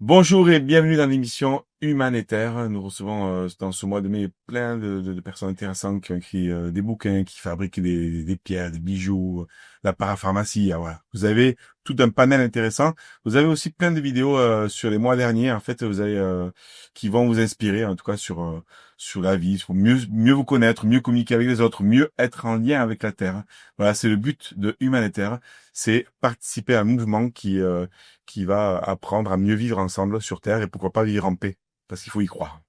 Bonjour et bienvenue dans l'émission Humanitaire. Nous recevons dans ce mois de mai plein de personnes intéressantes qui ont écrit des bouquins, qui fabriquent des pierres, des bijoux, la parapharmacie. Ah, voilà. Vous avez tout un panel intéressant. Vous avez aussi plein de vidéos sur les mois derniers. En fait, vous avez qui vont vous inspirer, en tout cas sur la vie, pour mieux vous connaître, mieux communiquer avec les autres, mieux être en lien avec la terre. Voilà, c'est le but de Humanitaire, c'est participer à un mouvement qui va apprendre à mieux vivre ensemble sur Terre et pourquoi pas vivre en paix, parce qu'il faut y croire.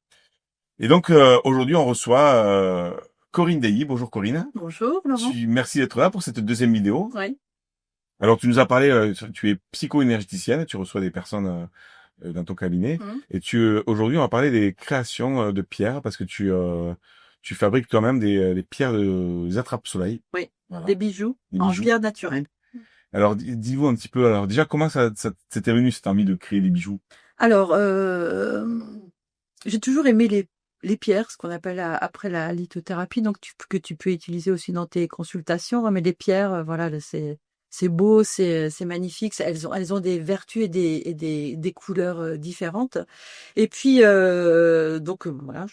Et donc aujourd'hui on reçoit Corinne Deilly. Bonjour Corinne. Bonjour Laurent. Merci d'être là pour cette deuxième vidéo. Oui. Alors tu nous as parlé, tu es psycho-énergéticienne, tu reçois des personnes dans ton cabinet, Mhm. et aujourd'hui on va parler des créations de pierres, parce que tu fabriques toi-même des pierres des attrape-soleil. Oui. Voilà, Des bijoux des en bijoux. pierre naturelle. Alors dis-vous un petit peu, alors déjà comment ça t'était venu cette envie de créer des bijoux? Alors, j'ai toujours aimé les pierres, ce qu'on appelle après la lithothérapie, donc que tu peux utiliser aussi dans tes consultations. Mais les pierres, voilà, c'est beau, c'est magnifique. Elles ont des vertus et des couleurs différentes. Et puis, voilà,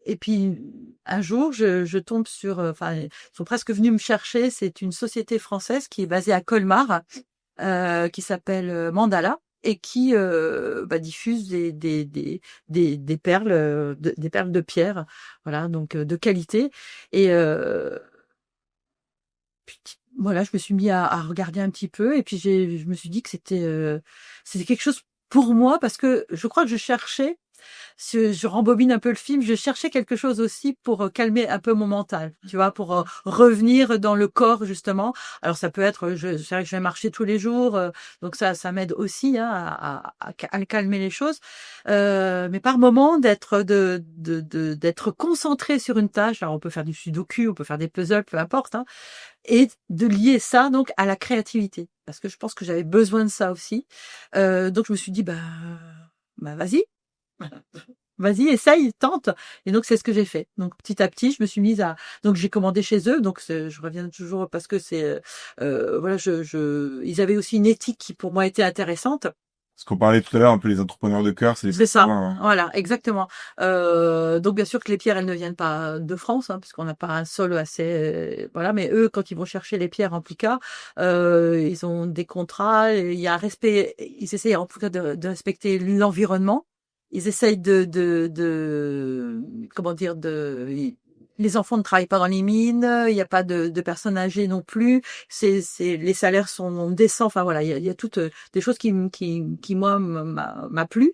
et puis un jour, je tombe sur, enfin, ils sont presque venus me chercher. C'est une société française qui est basée à Colmar, qui s'appelle Mandala et qui diffuse des perles, des perles de pierre, voilà, donc de qualité. Et voilà, je me suis mis à regarder un petit peu et puis je me suis dit que c'était quelque chose pour moi parce que je crois que je cherchais, je rembobine un peu le film, je cherchais quelque chose aussi pour calmer un peu mon mental, tu vois, pour revenir dans le corps justement. Alors ça peut être, c'est vrai que je vais marcher tous les jours, donc ça m'aide aussi hein, à calmer les choses. Mais par moment d'être concentré sur une tâche. Alors on peut faire du sudoku, on peut faire des puzzles, peu importe, hein, et de lier ça donc à la créativité, parce que je pense que j'avais besoin de ça aussi. Donc je me suis dit bah vas-y. Vas-y, essaye, tente. Et donc, c'est ce que j'ai fait. Donc, petit à petit, je me suis mise donc j'ai commandé chez eux. Donc, je reviens toujours parce que voilà, ils avaient aussi une éthique qui, pour moi, était intéressante. Ce qu'on parlait tout à l'heure, un peu les entrepreneurs de cœur, c'est les C'est ça. hein. Voilà, exactement. Donc, bien sûr que les pierres, elles ne viennent pas de France, hein, parce qu'on n'a pas un sol assez, voilà. Mais eux, quand ils vont chercher les pierres, en tout cas, ils ont des contrats. Il y a un respect. Ils essayent, en tout cas, de respecter l'environnement. Ils essayent comment dire, les enfants ne travaillent pas dans les mines, il n'y a pas de personnes âgées non plus. Les salaires sont décents. Enfin voilà, il y a toutes des choses qui moi m'a plu.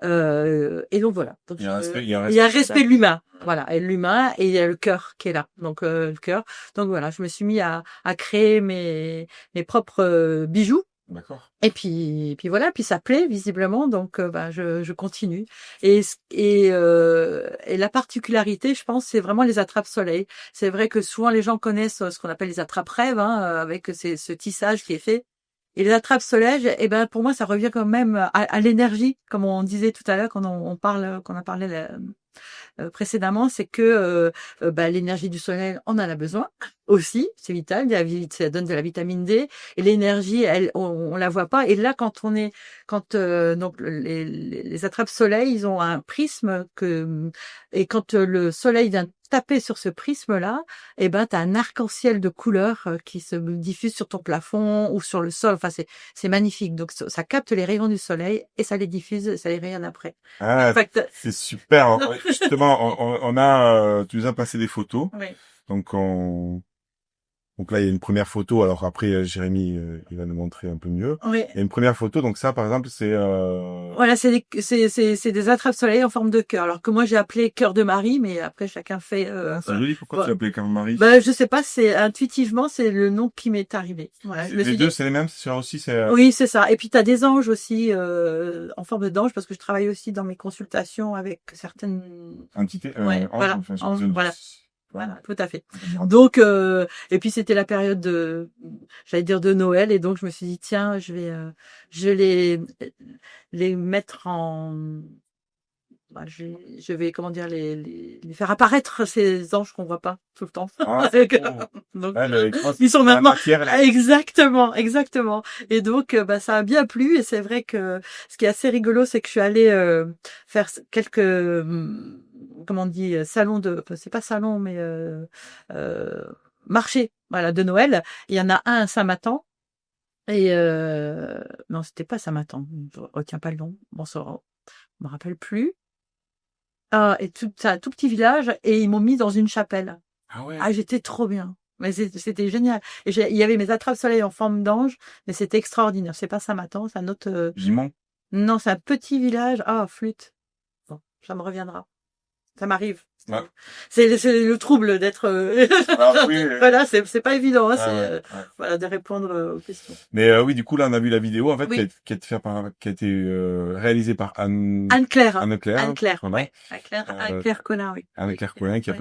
Et donc voilà. Donc, Il y a un respect, il y a un il y a un respect. respect de l'humain. Voilà, et l'humain et il y a le cœur qui est là. Donc le cœur. Donc voilà, je me suis mis à créer mes propres bijoux. D'accord. Et puis voilà, puis ça plaît visiblement, donc je continue. Et la particularité, je pense, c'est vraiment les attrape-soleil. C'est vrai que souvent les gens connaissent ce qu'on appelle les attrape-rêves, hein, avec ce tissage qui est fait. Et les attrape-soleil, eh ben pour moi, ça revient quand même à l'énergie, comme on disait tout à l'heure quand qu'on a parlé précédemment, c'est que l'énergie du soleil, on en a besoin aussi, c'est vital, ça donne de la vitamine D, et l'énergie, on la voit pas. Et là, donc les attrape-soleil, ils ont un prisme et quand le soleil vient taper sur ce prisme-là, eh ben, t'as un arc-en-ciel de couleurs qui se diffuse sur ton plafond ou sur le sol. Enfin, c'est magnifique. Donc, ça capte les rayons du soleil et ça les diffuse, ça les rayonne après. Ah, Fait que c'est super. Justement, tu nous as passé des photos. oui. Donc, donc là, il y a une première photo. Alors après, Jérémy, il va nous montrer un peu mieux. Oui. Il y a une première photo. Donc ça, par exemple, c'est, Voilà, c'est des attrape-soleil en forme de cœur. Alors que moi j'ai appelé cœur de Marie, mais après chacun fait. ah, c'est Voilà. joli. Pourquoi tu Voilà. l'as appelé Marie? Je sais pas, c'est intuitivement c'est le nom qui m'est arrivé. Voilà, je me Les suis deux, dit. c'est les mêmes. C'est celui aussi, c'est, Oui, c'est ça. Et puis t'as des anges aussi en forme d'ange parce que je travaille aussi dans mes consultations avec certaines. entité, Ouais, voilà, enfin, voilà. Voilà, tout à fait. Donc, et puis c'était la période j'allais dire de Noël, et donc je me suis dit tiens, je vais les mettre bah, je vais comment dire les faire apparaître ces anges qu'on voit pas tout le temps. Ah, Donc ouais, ils sont la maintenant matière, exactement. Et donc bah ça a bien plu et c'est vrai que ce qui est assez rigolo c'est que je suis allée faire quelques comment on dit salons de enfin, c'est pas salon mais euh, marché voilà de Noël. Il y en a un à Saint-Matan. Et non, c'était pas Saint-Matan. Je retiens pas le nom. Bon, ça, je me rappelle plus. Ah, et tout, c'est un tout petit village et ils m'ont mis dans une chapelle. ah ouais, Ah, j'étais trop bien. Mais c'était génial. Et il y avait mes attrape-soleil en forme d'ange, mais c'était extraordinaire. C'est pas Saint-Matan, c'est un autre. Gimont. Non, c'est un petit village. Ah, flûte. Bon, ça me reviendra. Ça m'arrive. Ouais. C'est le trouble d'être. Ah oui, Voilà, c'est pas évident. Hein, ah c'est ouais, ouais. voilà de répondre aux questions. Mais oui, du coup, là, on a vu la vidéo, en fait, Oui. qui a été réalisée par Anne-Claire. Anne-Claire, Anne-Claire, voilà. ouais. Anne-Claire, Euh, Anne-Claire Collin, oui. Anne-Claire Colin Ouais, qui a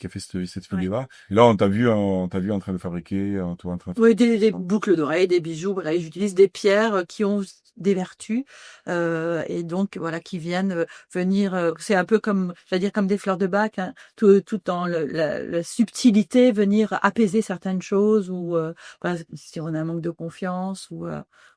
fait cette ouais. vidéo-là. Et là, on t'a vu en train de fabriquer, toi en train de Oui, fabriquer. des boucles d'oreilles, des bijoux, voilà, j'utilise des pierres qui ont des vertus et donc voilà qui viennent venir. C'est un peu comme, j'allais dire comme des fleurs de bac, hein, tout dans la subtilité, venir apaiser certaines choses ou voilà, si on a un manque de confiance ou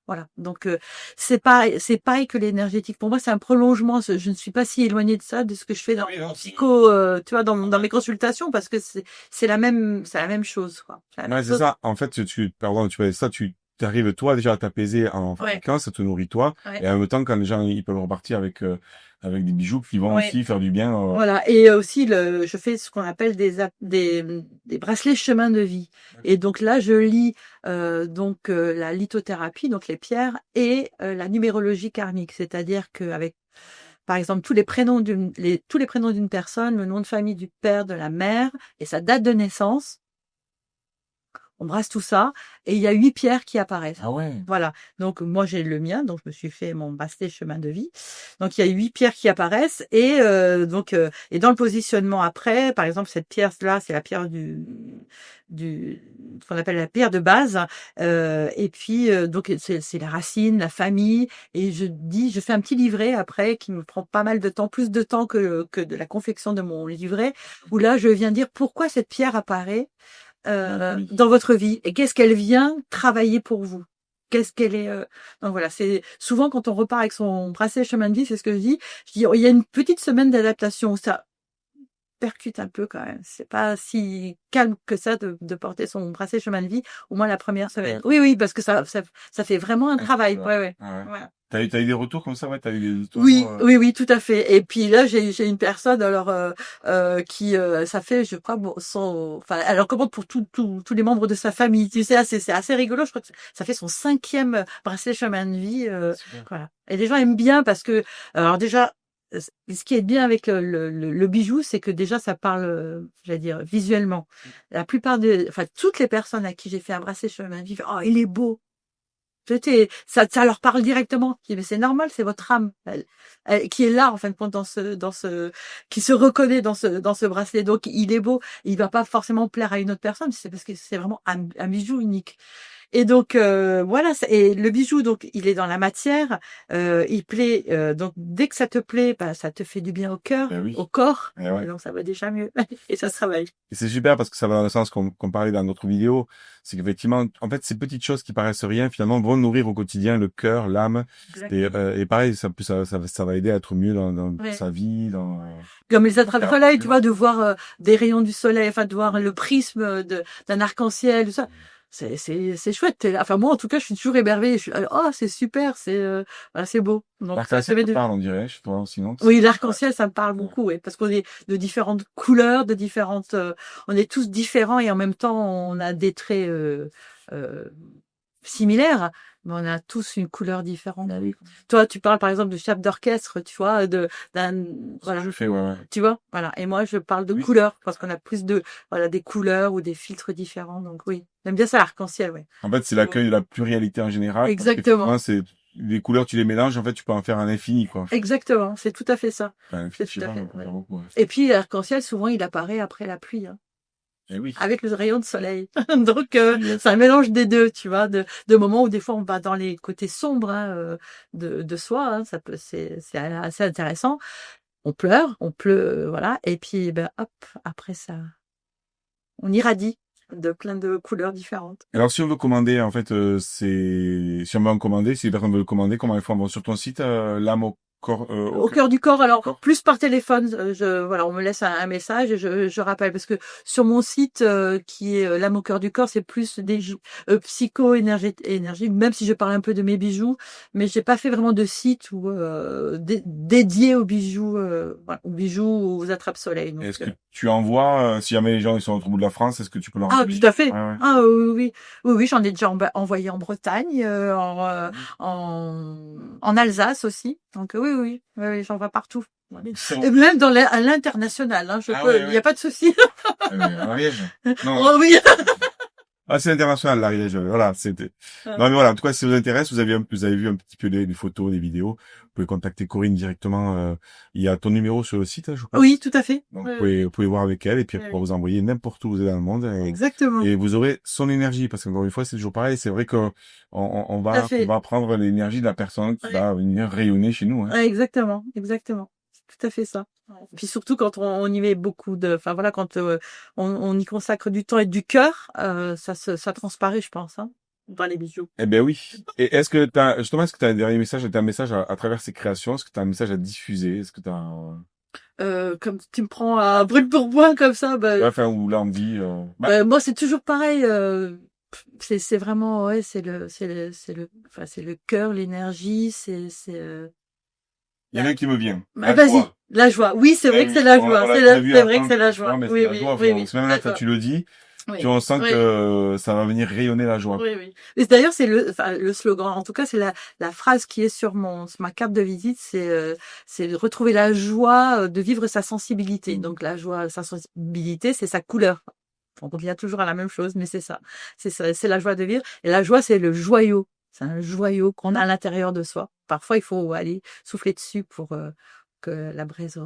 voilà. Donc c'est pareil que l'énergétique. Pour moi, c'est un prolongement. Je ne suis pas si éloignée de ça, de ce que je fais dans Oui, non, psycho, tu vois, dans mes consultations, parce que c'est la même chose, quoi. C'est la même ouais, c'est chose. ça. En fait, pardon, tu fais ça, tu arrives toi déjà à t'apaiser en Ouais, fabricant, ça te nourrit toi. ouais, Et en même temps, quand les gens, ils peuvent repartir avec des bijoux qui vont ouais. aussi faire du bien. Voilà. Et aussi, je fais ce qu'on appelle des bracelets chemin de vie. Et donc là, je lis donc la lithothérapie, donc les pierres, et la numérologie karmique. C'est-à-dire qu'avec, par exemple, tous les prénoms d'une personne, le nom de famille du père, de la mère, et sa date de naissance, on brasse tout ça et il y a 8 pierres qui apparaissent. Ah ouais. Voilà. Donc moi j'ai le mien, donc je me suis fait mon bracelet chemin de vie. Donc il y a 8 pierres qui apparaissent et et dans le positionnement après, par exemple cette pierre là, c'est la pierre du ce qu'on appelle la pierre de base et puis donc c'est la racine, la famille et je fais un petit livret après qui me prend pas mal de temps, plus de temps que de la confection de mon livret où là je viens dire pourquoi cette pierre apparaît Oui. dans votre vie et qu'est-ce qu'elle vient travailler pour vous. Qu'est-ce qu'elle est donc voilà, c'est souvent quand on repart avec son bracelet chemin de vie, c'est ce que je dis. Je dis oh, il y a une petite semaine d'adaptation où ça percute un peu quand même. C'est pas si calme que ça de porter son bracelet chemin de vie au moins la première semaine. Ouais. Oui oui parce que ça fait vraiment un Ouais, travail. ouais. Ouais ouais. Ah ouais. Voilà. T'as eu des retours comme ça, ouais, t'as eu des retours, Oui, oui, oui, tout à fait. Et puis là, j'ai une personne alors qui ça fait, je crois, bon, enfin, elle en commande pour tous les membres de sa famille. Tu sais, c'est assez rigolo. Je crois que ça fait son 5e bracelet chemin de vie. super. Voilà. Et les gens aiment bien parce que, alors déjà, ce qui est bien avec le bijou, c'est que déjà ça parle, j'allais dire visuellement. La plupart enfin toutes les personnes à qui j'ai fait un bracelet chemin de vie, oh, il est beau. Ça leur parle directement. Je dis, mais c'est normal, c'est votre âme, qui est là, en fin de compte, qui se reconnaît dans ce bracelet. Donc, il est beau. Il va pas forcément plaire à une autre personne. C'est parce que c'est vraiment un bijou unique. Et donc voilà, et le bijou donc il est dans la matière, il plaît donc dès que ça te plaît, bah, ça te fait du bien au cœur, Ben au oui. corps, Eh et ouais. donc ça va déjà mieux et ça se travaille. Et c'est super parce que ça va dans le sens qu'on parlait dans notre vidéo. C'est qu'effectivement, en fait, ces petites choses qui paraissent rien, finalement, vont nourrir au quotidien le cœur, l'âme. Exactement. Et pareil, ça va aider à être mieux dans Ouais. sa vie, Comme les attrape-soleil, tu thérapie. vois, de voir des rayons du soleil, enfin de voir le prisme d'un arc-en-ciel, tout ça. C'est chouette. Enfin moi en tout cas, je suis toujours émerveillée. Je suis oh c'est super, voilà, c'est beau. Donc ça L'arc-en-ciel fait te de parle, on dirait, chez toi, sinon. oui, Ouais. l'arc-en-ciel, ça me parle Ouais. beaucoup, oui, parce qu'on est de différentes couleurs, de différentes, on est tous différents et en même temps, on a des traits euh, similaires, mais on a tous une couleur différente. Ben oui. Toi, tu parles par exemple de chef d'orchestre, tu vois, d'un, Ce que voilà, je fais, ouais, ouais. tu vois, voilà. Et moi, je parle de Oui. couleurs parce qu'on a plus de, voilà, des couleurs ou des filtres différents. Donc oui, j'aime bien ça l'arc-en-ciel, oui. En fait, c'est l'accueil de la pluralité en général, parce Exactement, qu'effectivement, c'est les couleurs, tu les mélanges, en fait, tu peux en faire un infini, quoi. exactement. C'est tout à fait ça. Enfin, C'est tout à effectivement, fait. on peut Ouais. faire beaucoup, ouais. Et puis l'arc-en-ciel, souvent, il apparaît après la pluie. Hein. Eh oui. Avec le rayon de soleil. Donc Yes. c'est un mélange des deux, tu vois, de moments où des fois on va dans les côtés sombres hein, de soi, hein, ça peut c'est assez intéressant. on pleure, on pleut, voilà. Et puis, ben, hop, après ça, on irradie de plein de couleurs différentes. Alors, si on veut commander, en fait, si on veut en commander, si les personnes veulent commander, comment ils font? Bon, sur ton site, l'âme au corps, Au cœur du corps, alors corps. plus par téléphone, voilà, on me laisse un message et je rappelle parce que sur mon site qui est l'âme au cœur du corps, c'est plus des psycho énergie, même si je parle un peu de mes bijoux, mais j'ai pas fait vraiment de site ou dédié aux bijoux, voilà, aux bijoux ou aux attrape-soleil. Donc, Est-ce que tu envoies, si jamais les gens ils sont au bout de la France, est-ce que tu peux leur ah, envoyer? tout à fait. Ouais, ouais. Ah oui, oui, oui, oui, j'en ai déjà envoyé en Bretagne, en Alsace aussi. Donc oui, oui, oui, oui, j'en vois partout. C'est Et bon. même à l'international, hein, je Ah peux, ouais, il n'y ouais. a pas de souci. Mais en Ariège. Non. Oh oui. Ah, c'est international, l'Ariège. Voilà, c'était. Non, mais voilà. En tout cas, si ça vous intéresse, vous avez vu un petit peu des photos, des vidéos. Vous pouvez contacter Corinne directement. Il y a ton numéro sur le site, hein, je crois. Oui, tout à fait. Donc, Oui, oui. vous pouvez voir avec elle et puis elle Oui, pourra oui. vous envoyer n'importe où vous êtes dans le monde Exactement. et vous aurez son énergie parce qu'encore une fois, c'est toujours pareil. C'est vrai que on Tout à va fait. prendre l'énergie de la personne qui Oui. va venir rayonner chez nous, hein. Ouais, exactement, exactement. C'est tout à fait ça. Puis surtout quand on y met beaucoup enfin voilà, quand on y consacre du temps et du cœur, ça transparaît, je pense, hein, dans les bijoux. Eh ben oui. Et est-ce que t'as un dernier message, t'as un message à travers ces créations? Est-ce que t'as un message à diffuser? Est-ce que t'as Comme tu me prends à brûle pour point comme ça, ouais, enfin, où là on me dit, moi c'est toujours pareil. C'est vraiment ouais, enfin c'est le cœur, l'énergie, il y en a un qui me vient. Bah, La vas-y, joie. la joie. Oui, c'est vrai Eh que oui, c'est la on joie. l'a on l'a vu C'est vrai que c'est la non, joie. mais c'est Oui, la oui, joie, oui, frérot. oui. Parce que même là, La quand joie. tu le dis, Oui, on sent oui, que ça va venir rayonner la joie. oui, oui. Et d'ailleurs, c'est le slogan. En tout cas, c'est la phrase qui est sur ma carte de visite. C'est de retrouver la joie de vivre sa sensibilité. Donc, la joie, sa sensibilité, c'est sa couleur. On revient toujours à la même chose, mais c'est ça. C'est ça, c'est la joie de vivre. Et la joie, c'est le joyau. C'est un joyau qu'on a à l'intérieur de soi. Parfois, il faut aller souffler dessus pour que la braise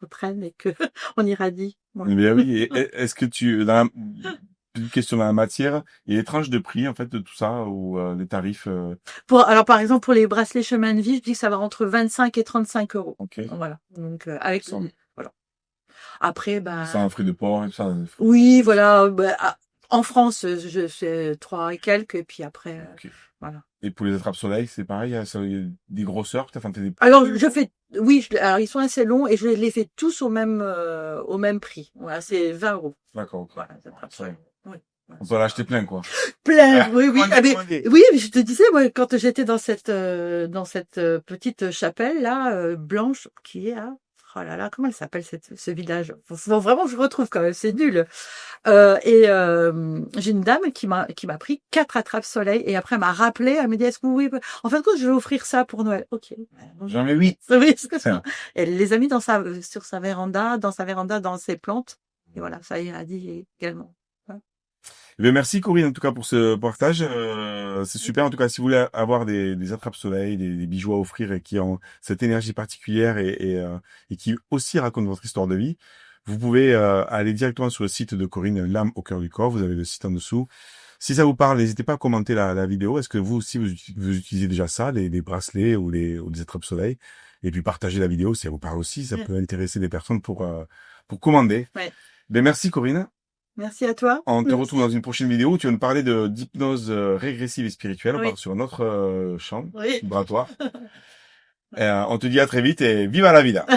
reprenne et que on irradie. Eh Voilà. bien oui. Et est-ce que petite question dans la matière, il y a des tranches de prix, en fait, de tout ça, ou des tarifs, Alors, par exemple, pour les bracelets chemin de vie, je dis que ça va entre 25 et 35 euros. ok. Voilà. Donc, avec, Sans, voilà. Après, sans frais de port et tout ça. oui, voilà. En France, je fais 3 et quelques, et puis après, Ok. voilà. Et pour les attrape-soleil, c'est pareil, il y a des grosseurs, peut-être, enfin, t'as des... Alors, oui, alors ils sont assez longs et je les fais tous au même prix. Voilà, c'est 20 euros. D'accord, ok. Voilà, ça fera ça. Oui. On peut en acheter plein, quoi. Plein, oui, oui. Commandez, Ah, mais, commandez. oui, mais je te disais, moi, quand j'étais dans cette petite chapelle là, blanche, qui est à, oh là là, comment elle s'appelle ce village? Faut vraiment que je retrouve quand même, c'est nul. J'ai une dame qui m'a pris 4 attrape-soleil et après elle m'a rappelé, elle m'a dit, est-ce que oui, en fin de compte, je vais offrir ça pour Noël. Ok. J'en ai 8. Oui, c'est ça. Elle les a mis sur sa véranda, dans ses plantes. Et voilà, ça irradie également. Eh bien, merci Corinne en tout cas pour ce partage. C'est super en tout cas si vous voulez avoir des attrape-soleil, des bijoux à offrir et qui ont cette énergie particulière et qui aussi racontent votre histoire de vie, vous pouvez aller directement sur le site de Corinne, l'âme au cœur du corps. Vous avez le site en dessous. Si ça vous parle, n'hésitez pas à commenter la vidéo. Est-ce que vous aussi vous utilisez déjà ça, des bracelets ou des attrape-soleil? Et puis partagez la vidéo si ça vous parle aussi. Ça peut intéresser des personnes pour commander. Ouais. Ben merci Corinne. Merci à toi. On te retrouve dans une prochaine vidéo où tu vas nous parler d'hypnose régressive et spirituelle. On Oui. part sur notre champ Oui. vibratoire. On te dit à très vite et viva la vida!